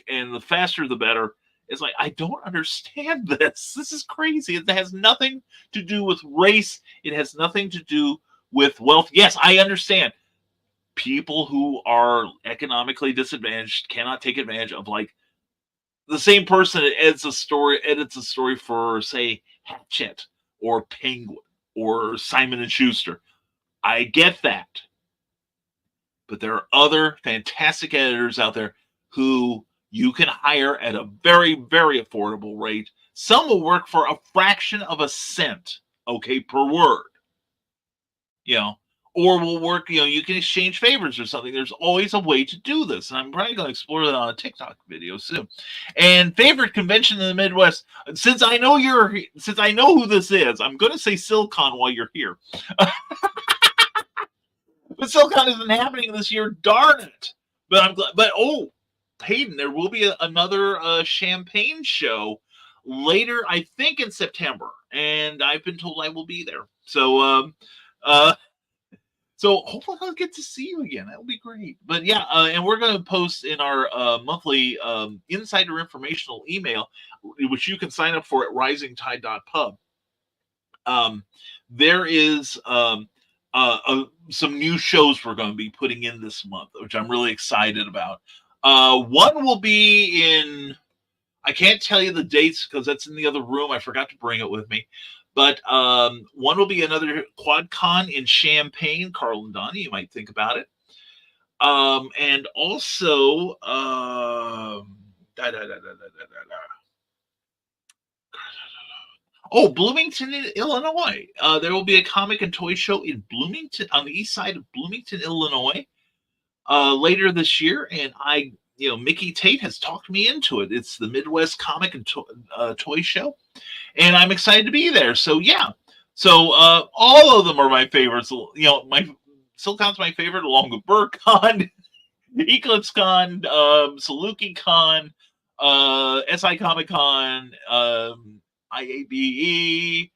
and the faster the better. It's like, I don't understand this. This is crazy. It has nothing to do with race. It has nothing to do with wealth. Yes, I understand. People who are economically disadvantaged cannot take advantage of the same person that edits a story for, say, Hatchet or Penguin or Simon & Schuster. I get that. But there are other fantastic editors out there who you can hire at a very, very affordable rate. Some will work for a fraction of a cent, okay, per word. or we'll work, you can exchange favors or something. There's always a way to do this. And I'm probably going to explore that on a TikTok video soon. And favorite convention in the Midwest, since I know who this is, I'm going to say SilCon while you're here. But SilCon isn't happening this year, darn it. But I'm glad. But Hayden, there will be another Champagne show later, I think in September, and I've been told I will be there. So so hopefully I'll get to see you again. That will be great. But yeah, and we're going to post in our monthly insider informational email, which you can sign up for at risingtide.pub. There is some new shows we're going to be putting in this month, which I'm really excited about. One will be in, I can't tell you the dates because that's in the other room. I forgot to bring it with me. But one will be another QuadCon in Champaign, Carl and Donnie. You might think about it. And also, Bloomington, Illinois. There will be a comic and toy show in Bloomington, on the east side of Bloomington, Illinois, later this year. And Mickey Tate has talked me into it. It's the Midwest Comic and Toy Show. And I'm excited to be there. So, yeah. So, all of them are my favorites. SilCon's my favorite, along with BurrCon, EclipseCon, SalukiCon, SI Comic Con, IABE,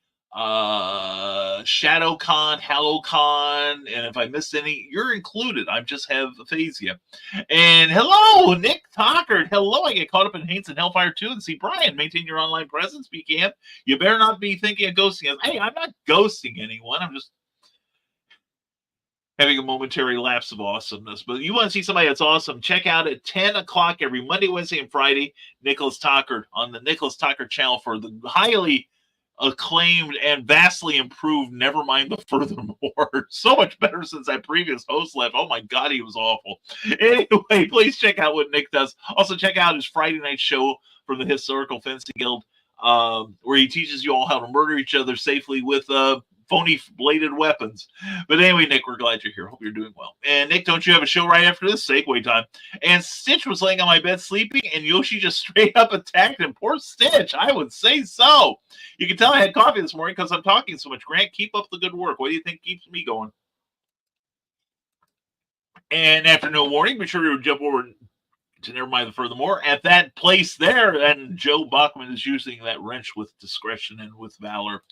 ShadowCon, HalloCon, and if I missed any, you're included. I just have aphasia. And hello, Nick Tockard. Hello, I get caught up in Haints and Hellfire 2 and see Brian. Maintain your online presence, BCAM. You better not be thinking of ghosting us. Hey, I'm not ghosting anyone. I'm just having a momentary lapse of awesomeness. But you want to see somebody that's awesome, check out at 10 o'clock every Monday, Wednesday, and Friday, Nicholas Tockard on the Nicholas Tockard channel for the highly acclaimed and vastly improved Nevermind the Furthermore. So much better since that previous host left. Oh my God, he was awful. Anyway, please check out what Nick does. Also check out his Friday night show from the Historical Fencing Guild, where he teaches you all how to murder each other safely with phony bladed weapons. But anyway, Nick, we're glad you're here. Hope you're doing well. And Nick, don't you have a show right after this? Segway time. And Stitch was laying on my bed sleeping, and Yoshi just straight up attacked him. Poor Stitch. I would say so. You can tell I had coffee this morning because I'm talking so much. Grant, keep up the good work. What do you think keeps me going? And afternoon warning, be sure to jump over to Nevermind the Furthermore at that place there. And Joe Bachman is using that wrench with discretion and with valor.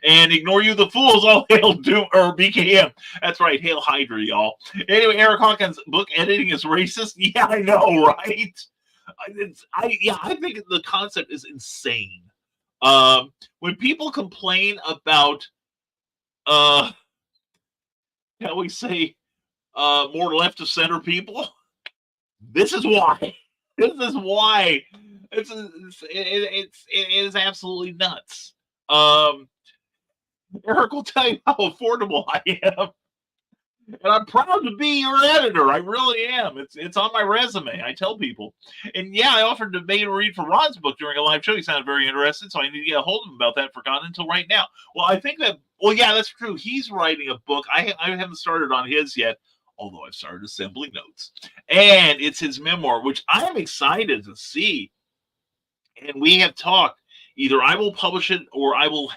And ignore you, the fools. All hail Doom or BKM. That's right. Hail Hydra, y'all. Anyway, Eric Hawkins' book editing is racist. Yeah, I know, right? I think the concept is insane. When people complain about, shall we say, more left of center people, this is why. This is why. It is absolutely nuts. Eric will tell you how affordable I am. And I'm proud to be your editor. I really am. It's on my resume. I tell people. And yeah, I offered to make a read for Ron's book during a live show. He sounded very interested, so I need to get a hold of him about that. Forgotten until right now. Well, I think that, yeah, that's true. He's writing a book. I haven't started on his yet, although I've started assembling notes. And it's his memoir, which I am excited to see. And we have talked. Either I will publish it or I will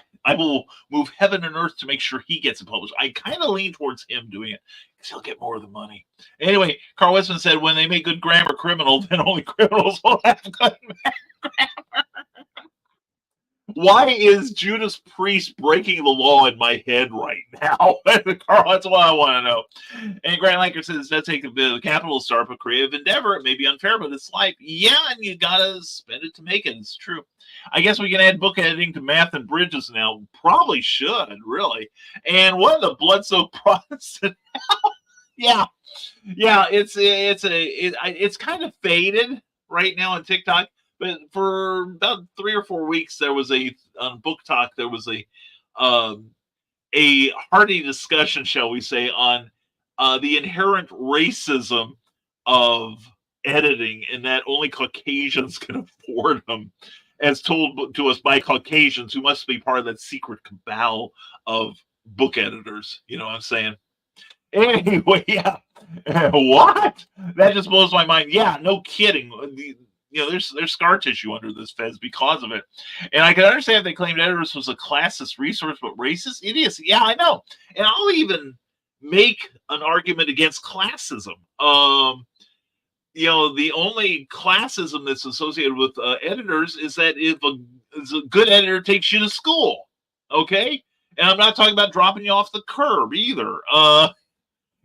move heaven and earth to make sure he gets it published. I kind of lean towards him doing it because he'll get more of the money. Anyway, Carl Westman said, when they make good grammar criminal, then only criminals will have good grammar. Why is Judas Priest breaking the law in my head right now? Carl, that's what I want to know. And Grant Lanker says, does take the capital to start a creative endeavor. It may be unfair, but it's life. Yeah, and you got to spend it to make it. It's true. I guess we can add book editing to Math and Bridges now. Probably should, really. And what the blood-soaked Protestant? Yeah, it's kind of faded right now on TikTok. But for about 3 or 4 weeks, there was on Book Talk, there was a hearty discussion, shall we say, on the inherent racism of editing, and that only Caucasians can afford them, as told to us by Caucasians who must be part of that secret cabal of book editors. You know what I'm saying? Anyway, yeah. What? That just blows my mind. Yeah, no kidding. There's scar tissue under this Fez because of it. And I can understand if they claimed Editors was a classist resource, but racist idiocy. Yeah, I know. And I'll even make an argument against classism. The only classism that's associated with editors is that if a good editor takes you to school, okay? And I'm not talking about dropping you off the curb either.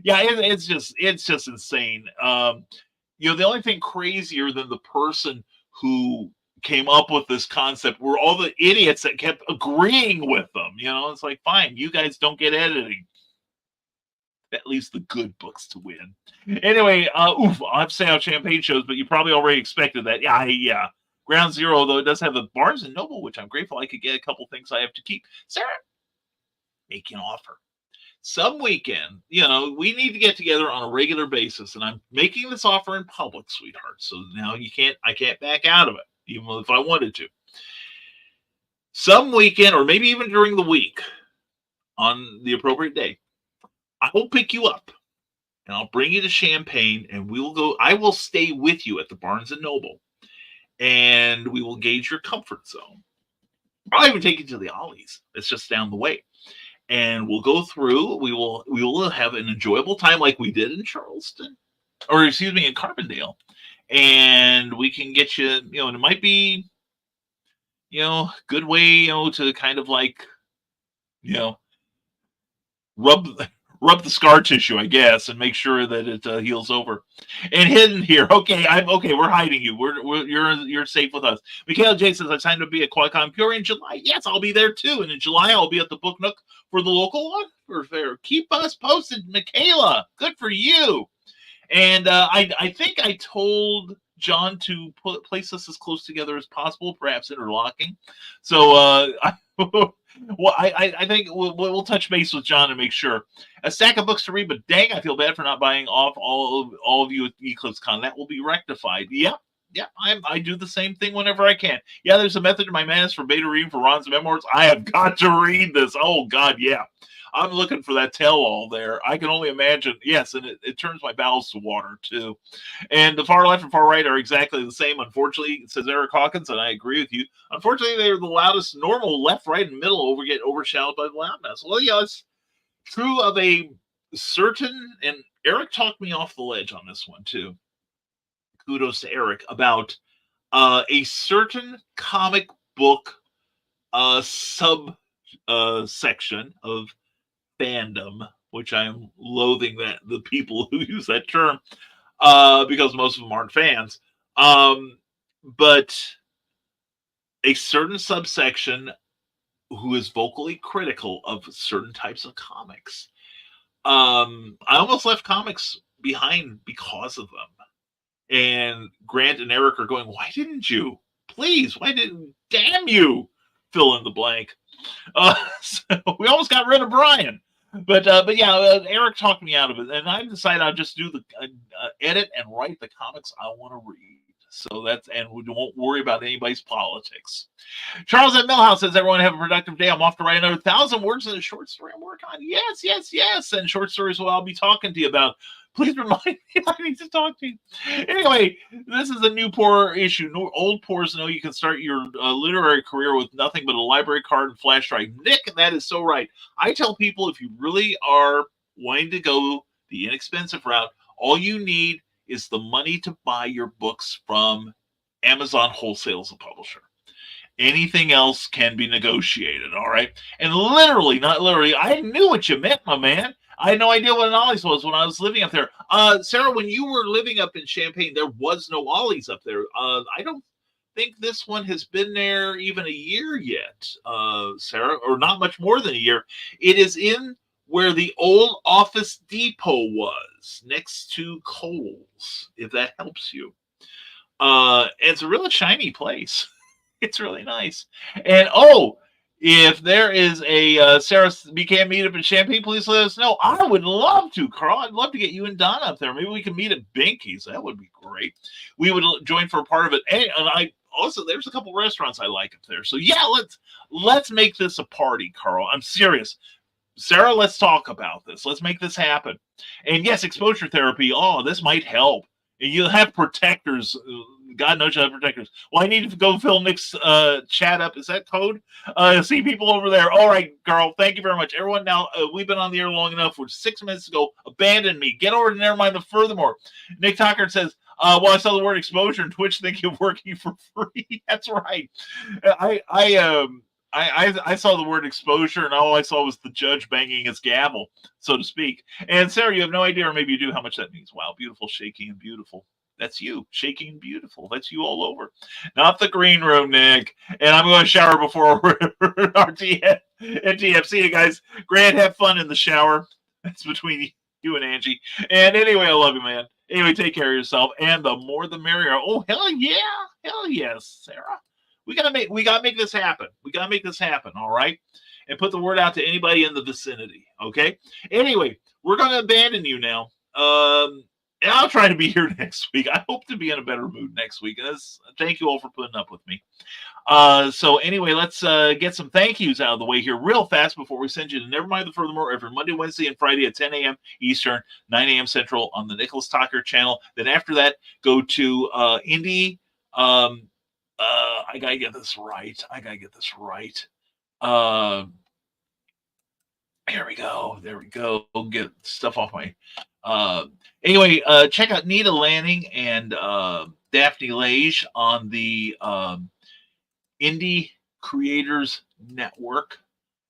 It's just insane. The only thing crazier than the person who came up with this concept were all the idiots that kept agreeing with them. It's like, fine, you guys don't get editing. That leaves the good books to win. Anyway, I'll have to say how Champagne shows, but you probably already expected that. Yeah. Ground Zero, though, it does have the Barnes & Noble, which I'm grateful I could get a couple things I have to keep. Sarah, make an offer. Some weekend, we need to get together on a regular basis, and I'm making this offer in public, sweetheart. So now I can't back out of it, even if I wanted to. Some weekend, or maybe even during the week, on the appropriate day, I will pick you up, and I'll bring you to Champagne, and I will stay with you at the Barnes & Noble, and we will gauge your comfort zone. I'll even take you to the Ollie's. It's just down the way. And we'll go through. We will have an enjoyable time like we did in Charleston, or in Carbondale, and we can get you. And it might be, good way, to kind of like, rub the scar tissue, I guess, and make sure that it heals over. And hidden here, okay, we're hiding you. You're safe with us. Michaela J says I signed to be at Qualcomm Pure in July. Yes, I'll be there too. And in July, I'll be at the Book Nook for the local author fair. Keep us posted, Michaela. Good for you. And I think I told John to place us as close together as possible, perhaps interlocking. So I think we'll touch base with John and make sure. A stack of books to read, but dang, I feel bad for not buying off all of you at EclipseCon. That will be rectified. Yep. I do the same thing whenever I can. Yeah, there's a method to my madness for beta reading for Ron's memoirs. I have got to read this. Oh God, yeah. I'm looking for that tell-all there. I can only imagine. Yes, and it turns my bowels to water, too. And the far left and far right are exactly the same, unfortunately, says Eric Hawkins, and I agree with you. Unfortunately, they're the loudest. Normal left, right, and middle get overshadowed by the loudness. Well, yeah, it's true of a certain, and Eric talked me off the ledge on this one, too. Kudos to Eric, about a certain comic book sub section of fandom, which I'm loathing that the people who use that term, because most of them aren't fans. But a certain subsection who is vocally critical of certain types of comics. I almost left comics behind because of them. And Grant and Eric are going, why didn't you? Please, damn you, fill in the blank. So we almost got rid of Brian. But yeah, Eric talked me out of it. And I decided I'll just do the edit and write the comics I want to read. So and we won't worry about anybody's politics. Charles at Millhouse says, everyone have a productive day. I'm off to write another 1,000 words in a short story I'm working on. Yes. And short stories I'll be talking to you about. Please remind me I need to talk to you. Anyway, this is a new poor issue. Old poors know you can start your literary career with nothing but a library card and flash drive. Nick, that is so right. I tell people, if you really are wanting to go the inexpensive route, all you need is the money to buy your books from Amazon Wholesale as a publisher. Anything else can be negotiated, all right? And literally, not literally, I knew what you meant, my man. I had no idea what an Ollie's was when I was living up there. Sarah, when you were living up in Champaign, there was no Ollie's up there. I don't think this one has been there even a year yet, Sarah, or not much more than a year. It is in where the old Office Depot was, next to Kohl's, if that helps you. It's a really shiny place. It's really nice. And, if there is a Sarah BK meetup in Champaign, please let us know. I would love to, Carl. I'd love to get you and Don up there. Maybe we can meet at Binky's. That would be great. We would join for a part of it. And I also, there's a couple restaurants I like up there. So yeah, let's make this a party, Carl. I'm serious. Sarah, let's talk about this. Let's make this happen. And yes, exposure therapy. Oh, this might help. You'll have protectors. God knows you have protectors. Well, I need to go fill Nick's chat up. Is that code? See people over there. All right, girl. Thank you very much. Everyone, now, we've been on the air long enough. We're 6 minutes ago. Abandon me. Get over to Nevermind the Furthermore. Nick Tucker says, well, I saw the word exposure and Twitch thinking of working for free. That's right. I saw the word exposure, and all I saw was the judge banging his gavel, so to speak. And Sarah, you have no idea, or maybe you do, how much that means. Wow, beautiful, shaking, and beautiful. That's you, shaking and beautiful. That's you all over. Not the green room, Nick. And I'm going to shower before our NTF. See you guys. Grant, have fun in the shower. That's between you and Angie. And anyway, I love you, man. Anyway, take care of yourself. And the more the merrier. Oh, hell yeah. Hell yes, Sarah. We gotta make this happen. We gotta make this happen, all right? And put the word out to anybody in the vicinity, okay? Anyway, we're gonna abandon you now. And I'll try to be here next week. I hope to be in a better mood next week. Thank you all for putting up with me. So anyway, let's get some thank yous out of the way here real fast before we send you to Nevermind the Furthermore every Monday, Wednesday, and Friday at 10 a.m. Eastern, 9 a.m. Central on the Nicholas Tucker channel. Then after that, go to Indie. I gotta get this right. Here we go. There we go. Get stuff off my. Anyway, check out Nita Lanning and Daphne Lage on the Indie Creators Network.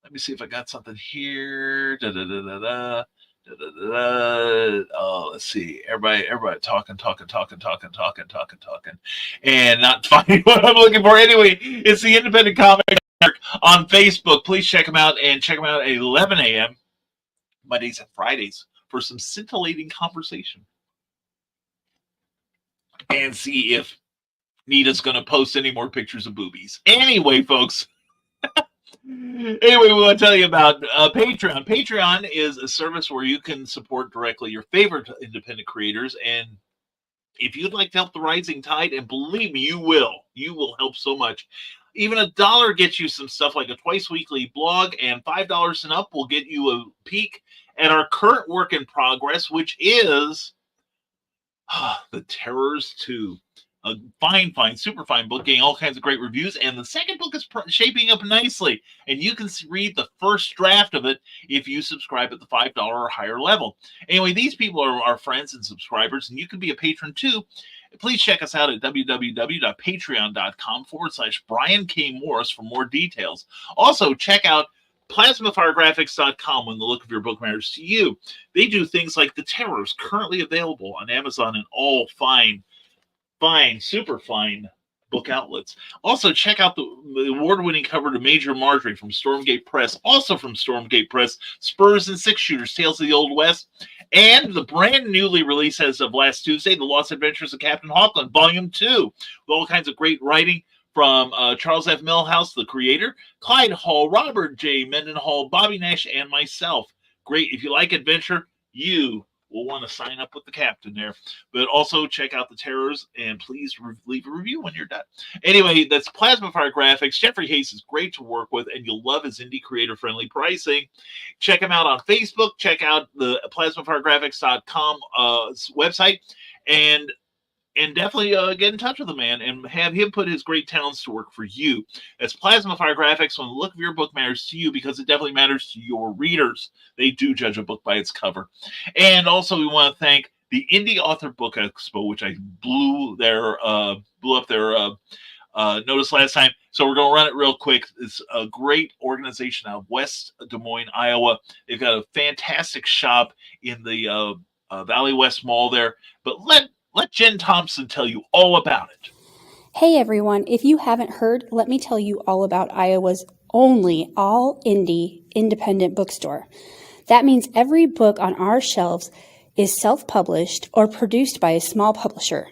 Let me see if I got something here. Let's see. Everybody talking, and not finding what I'm looking for. Anyway, it's the Independent Comic Network on Facebook. Please check them out, and check them out at 11 a.m. Mondays and Fridays for some scintillating conversation. And see if Nita's going to post any more pictures of boobies. Anyway, folks. Anyway, we want to tell you about Patreon. Patreon is a service where you can support directly your favorite independent creators. And if you'd like to help the rising tide, and believe me, you will help so much. Even $1 gets you some stuff like a twice weekly blog, and $5 and up will get you a peek at our current work in progress, which is The Terrors 2. A fine, super fine book, getting all kinds of great reviews. And the second book is shaping up nicely. And you can read the first draft of it if you subscribe at the $5 or higher level. Anyway, these people are our friends and subscribers, and you can be a patron too. Please check us out at www.patreon.com/Brian K. Morris for more details. Also, check out PlasmaFireGraphics.com when the look of your book matters to you. They do things like The Terrors, currently available on Amazon and all fine, super fine book outlets. Also, check out the award-winning cover to Major Marjorie from Stormgate Press. Also from Stormgate Press, Spurs and Six Shooters, Tales of the Old West. And the brand newly released as of last Tuesday, The Lost Adventures of Captain Hawkland, Volume 2. With all kinds of great writing from Charles F. Millhouse, the creator, Clyde Hall, Robert J. Mendenhall, Bobby Nash, and myself. Great. If you like adventure, you will want to sign up with the captain there. But also check out The Terrors, and please leave a review when you're done. Anyway, that's Plasmafire Graphics. Jeffrey Hayes is great to work with, and you'll love his indie creator-friendly pricing. Check him out on Facebook. Check out the PlasmafireGraphics.com website, and definitely get in touch with the man and have him put his great talents to work for you. That's Plasmafire Graphics. When the look of your book matters to you, because it definitely matters to your readers. They do judge a book by its cover. And also, we want to thank the Indie Author Book Expo, which I blew up their notice last time. So we're going to run it real quick. It's a great organization out of West Des Moines, Iowa. They've got a fantastic shop in the Valley West Mall there. But let Jen Thompson tell you all about it. Hey everyone, if you haven't heard, let me tell you all about Iowa's only all indie independent bookstore. That means every book on our shelves is self-published or produced by a small publisher.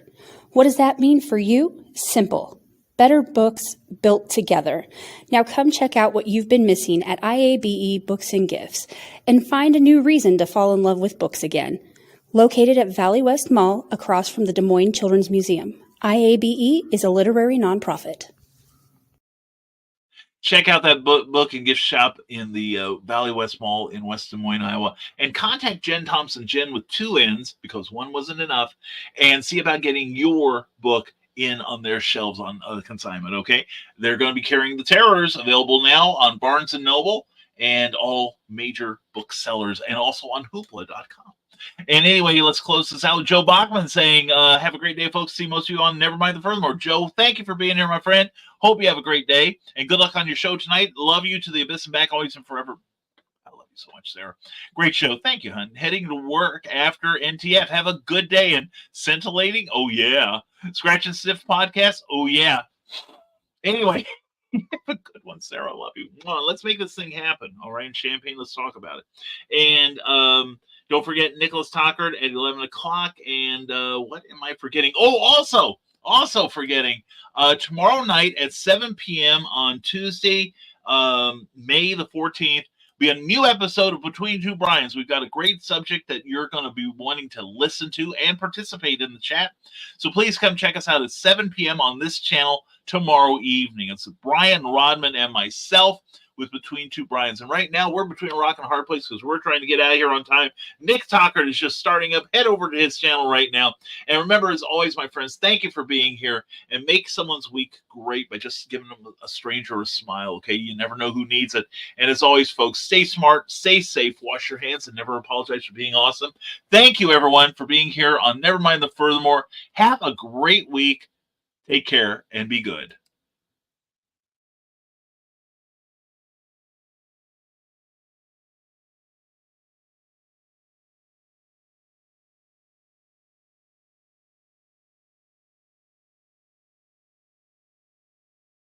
What does that mean for you? Simple. Better books built together. Now come check out what you've been missing at IABE Books and Gifts and find a new reason to fall in love with books again. Located at Valley West Mall across from the Des Moines Children's Museum. IABE is a literary nonprofit. check out that book and gift shop in the Valley West Mall in West Des Moines, Iowa. And contact Jen Thompson, Jen with 2 N's, because one wasn't enough, and see about getting your book in on their shelves on consignment, okay? They're going to be carrying The Terrors, available now on Barnes & Noble and all major booksellers, and also on hoopla.com. And anyway, let's close this out. Joe Bachman saying, have a great day, folks. See most of you on Nevermind the Furthermore. Joe, thank you for being here, my friend. Hope you have a great day, and good luck on your show tonight. Love you to the abyss and back, always and forever. I love you so much, Sarah. Great show. Thank you, hon. Heading to work after NTF. Have a good day. And scintillating? Oh, yeah. Scratch and Sniff podcast? Oh, yeah. Anyway, have a good one, Sarah. I love you. Come on, let's make this thing happen. All right, in Champaign, let's talk about it. And don't forget Nicholas Tockard at 11 o'clock. And what am I forgetting? Oh, also forgetting, tomorrow night at 7 p.m. on Tuesday, May the 14th, be a new episode of Between Two Brians. We've got a great subject that you're going to be wanting to listen to and participate in the chat. So please come check us out at 7 p.m. on this channel tomorrow evening. It's Brian Rodman and myself with Between Two Brians. And right now, we're between a rock and a hard place because we're trying to get out of here on time. Nick Tockard is just starting up. Head over to his channel right now. And remember, as always, my friends, thank you for being here. And make someone's week great by just giving them a stranger a smile, okay? You never know who needs it. And as always, folks, stay smart, stay safe, wash your hands, and never apologize for being awesome. Thank you, everyone, for being here on Nevermind the Furthermore. Have a great week. Take care and be good.